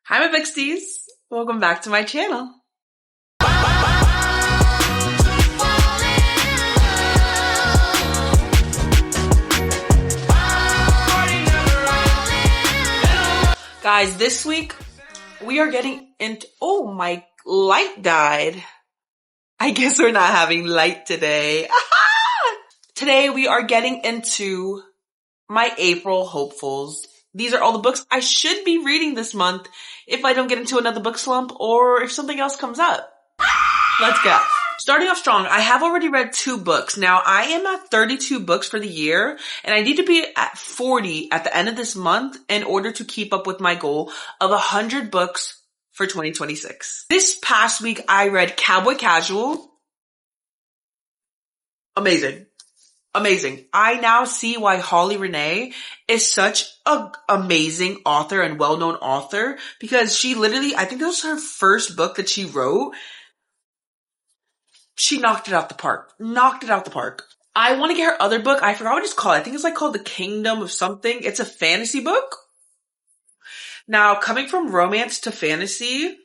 Hi, my booksties. Welcome back to my channel. Guys, this week we are getting into, oh, my light died. I guess we're not having light today. Today we are getting into my April hopefuls. These are all the books I should be reading this month if I don't get into another book slump or if something else comes up. Let's go. Starting off strong, I have already read 2 books. Now, I am at 32 books for the year, and I need to be at 40 at the end of this month in order to keep up with my goal of 100 books for 2026. This past week, I read Cowboy Casual. Amazing. Amazing. I now see why Holly Renee is such an amazing author and well-known author, because she literally, I think this was her first book that she wrote. She knocked it out the park. Knocked it out the park. I want to get her other book. I forgot what it's called. I think it's like called The Kingdom of something. It's a fantasy book. Now, coming from romance to fantasy,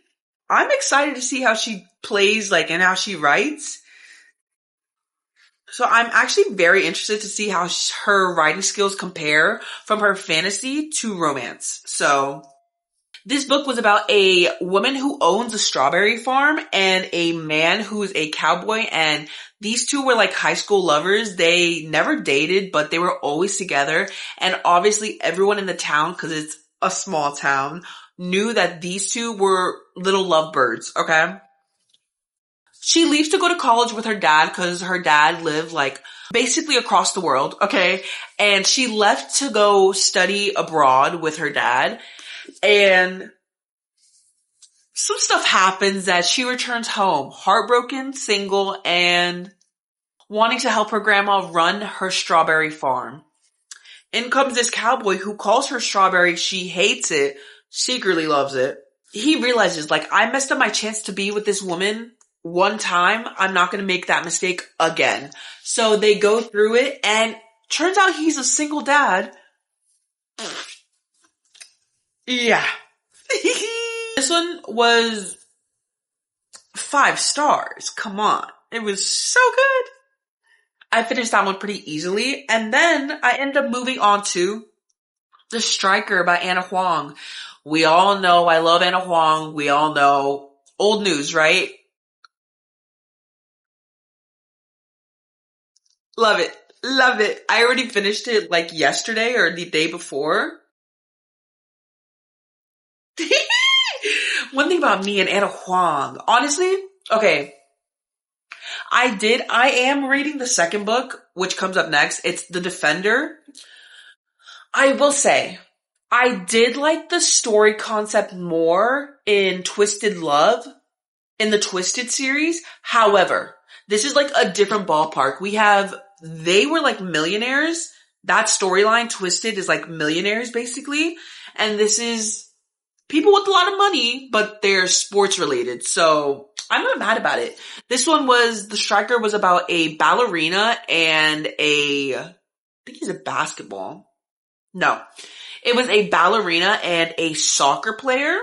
I'm excited to see how she plays, and how she writes. So I'm actually very interested to see how her writing skills compare from her fantasy to romance. So this book was about a woman who owns a strawberry farm and a man who's a cowboy, and these two were like high school lovers. They never dated, but they were always together. And obviously everyone in the town, because it's a small town, knew that these two were little lovebirds, okay? She leaves to go to college with her dad because her dad lived basically across the world, okay? And she left to go study abroad with her dad. And some stuff happens that she returns home, heartbroken, single, and wanting to help her grandma run her strawberry farm. In comes this cowboy who calls her strawberry. She hates it, secretly loves it. He realizes, I messed up my chance to be with this woman one time. I'm not going to make that mistake again. So they go through it, and turns out he's a single dad. Yeah. This one was 5 stars. Come on. It was so good. I finished that one pretty easily. And then I ended up moving on to The Striker by Anna Huang. We all know I love Anna Huang. We all know old news, right? Love it. Love it. I already finished it yesterday or the day before. One thing about me and Anna Huang, honestly, okay, I am reading the second book, which comes up next. It's The Defender. I will say, I did like the story concept more in Twisted Love, in the Twisted series. However, this is a different ballpark. They were millionaires. That storyline, Twisted, is millionaires basically. And this is people with a lot of money, but they're sports related. So I'm not mad about it. This one The Striker was about a ballerina and I think he's a basketball. No, it was a ballerina and a soccer player.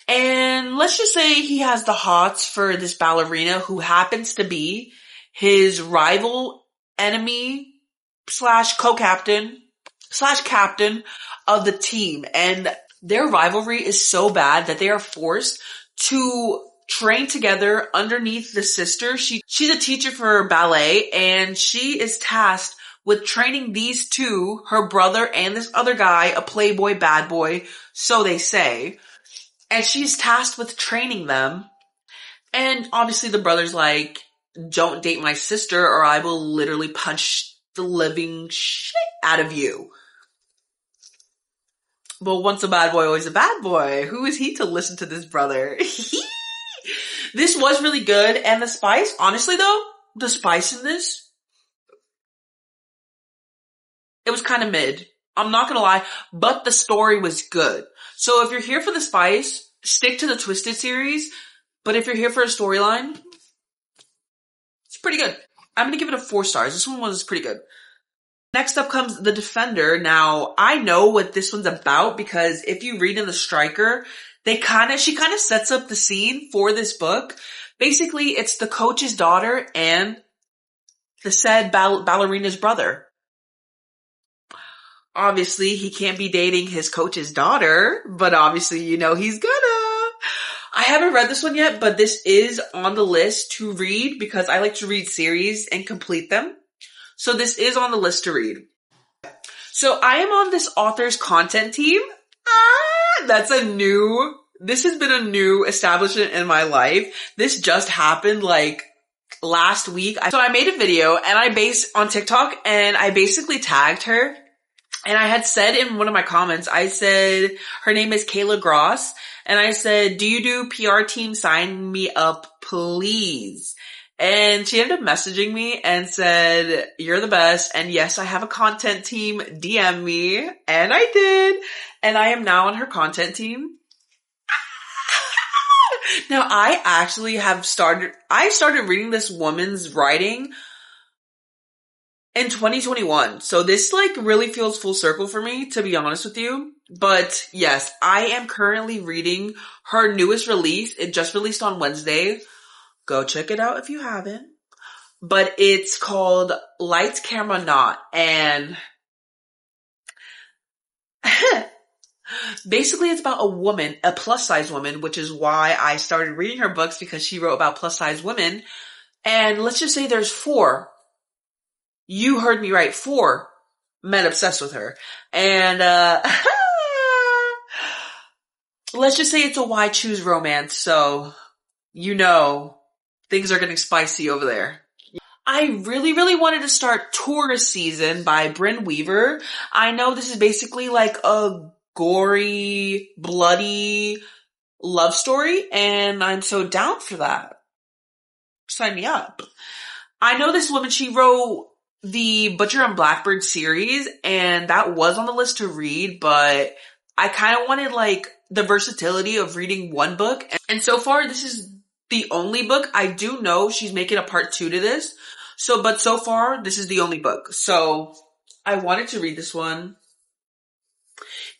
And let's just say he has the hots for this ballerina who happens to be his rival, enemy, / co-captain / captain of the team. And their rivalry is so bad that they are forced to train together underneath the sister. She's a teacher for ballet, and she is tasked with training these two, her brother and this other guy, a playboy bad boy, so they say. And she's tasked with training them. And obviously the brother's don't date my sister or I will literally punch the living shit out of you. But once a bad boy, always a bad boy. Who is he to listen to this brother? This was really good. And the spice, honestly though, the spice in this, it was kind of mid. I'm not gonna lie, but the story was good. So if you're here for the spice, stick to the Twisted series. But if you're here for a storyline, it's pretty good. I'm gonna give it a 4 stars. This one was pretty good. Next up comes The Defender. Now, I know what this one's about because if you read in The Striker, she kind of sets up the scene for this book. Basically, it's the coach's daughter and the said ballerina's brother. Obviously, he can't be dating his coach's daughter, but obviously, you know, he's gonna. I haven't read this one yet, but this is on the list to read because I like to read series and complete them. So this is on the list to read. So I am on this author's content team. This has been a new establishment in my life. This just happened like last week. So I made a video on TikTok and I basically tagged her. And I had said in one of my comments, I said, her name is Kayla Gross. And I said, do you do PR team? Sign me up, please. And she ended up messaging me and said, you're the best. And yes, I have a content team. DM me. And I did. And I am now on her content team. Now I started reading this woman's writing in 2021. So this like really feels full circle for me, to be honest with you. But yes, I am currently reading her newest release. It just released on Wednesday. Go check it out if you haven't. But it's called Lights, Camera, Not. And basically it's about a woman, a plus size woman, which is why I started reading her books, because she wrote about plus size women. And let's just say there's 4. You heard me right. 4 men obsessed with her. And, let's just say it's a why choose romance. So, you know, things are getting spicy over there. I really, really wanted to start Tourist Season by Brynn Weaver. I know this is basically like a gory, bloody love story, and I'm so down for that. Sign me up. I know this woman, she wrote the Butcher and Blackbird series, and that was on the list to read, but I kind of wanted like the versatility of reading one book. And so far, this is the only book. I do know she's making a part 2 to this. But so far, this is the only book. So I wanted to read this one.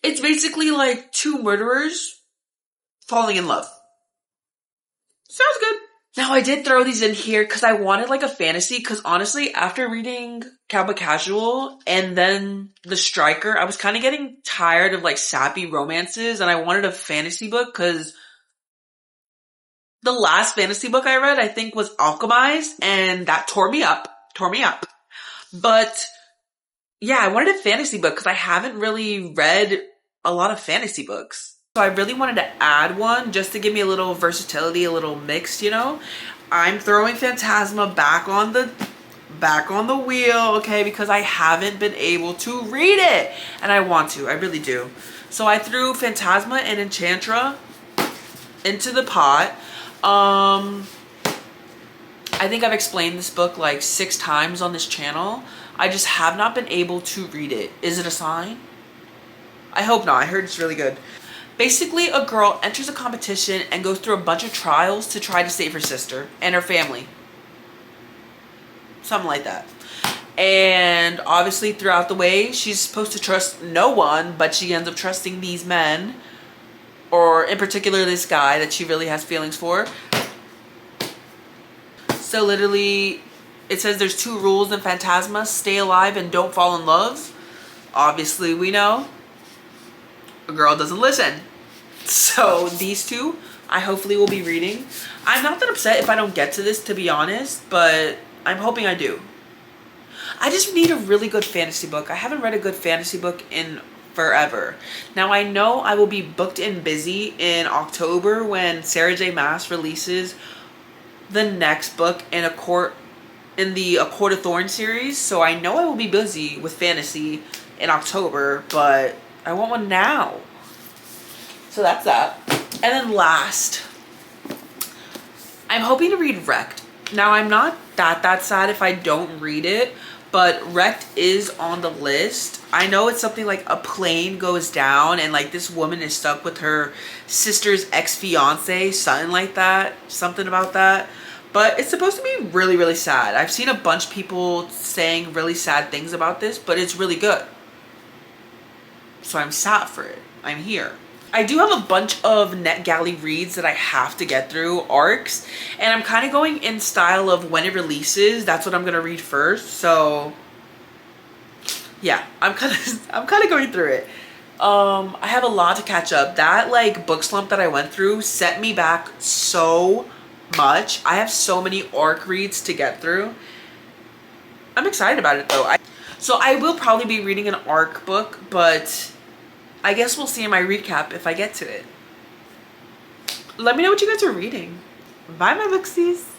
It's basically like 2 murderers falling in love. Sounds good. Now I did throw these in here because I wanted like a fantasy, because honestly, after reading Cowboy Casual and then The Striker, I was kind of getting tired of like sappy romances, and I wanted a fantasy book because the last fantasy book I read, I think, was Alchemized, and that tore me up. But yeah, I wanted a fantasy book because I haven't really read a lot of fantasy books. So I really wanted to add one just to give me a little versatility, a little mix, you know. I'm throwing Phantasma back on the wheel, okay, because I haven't been able to read it. And I want to, I really do. So I threw Phantasma and Enchantra into the pot. I think I've explained this book like 6 times on this channel. I just have not been able to read it. Is it a sign? I hope not. I heard it's really good. Basically, a girl enters a competition and goes through a bunch of trials to try to save her sister and her family. Something like that. And obviously, throughout the way, she's supposed to trust no one, but she ends up trusting these men. Or in particular, this guy that she really has feelings for. So literally, it says there's 2 rules in Phantasma: stay alive and don't fall in love. Obviously, we know a girl doesn't listen. So these 2, I hopefully will be reading. I'm not that upset if I don't get to this, to be honest, but I'm hoping I do. I just need a really good fantasy book. I haven't read a good fantasy book in forever. Now I know I will be booked and busy in October when Sarah J. Maas releases the next book in the A Court of Thorns series. So I know I will be busy with fantasy in October, but I want one now. So that's that. And then last, I'm hoping to read Wrecked. Now I'm not that sad if I don't read it, but Wrecked is on the list. I know it's something like a plane goes down and like this woman is stuck with her sister's ex-fiance, something like that. Something about that. But it's supposed to be really, really sad. I've seen a bunch of people saying really sad things about this, but it's really good. So I'm sad for it. I'm here. I do have a bunch of NetGalley reads that I have to get through, arcs, and I'm kind of going in style of when it releases. That's what I'm gonna read first. So yeah, I'm kind of going through it. I have a lot to catch up. That like book slump that I went through set me back so much. I have so many arc reads to get through. I'm excited about it though. So I will probably be reading an arc book, but I guess we'll see in my recap if I get to it. Let me know what you guys are reading. Bye, my booksties.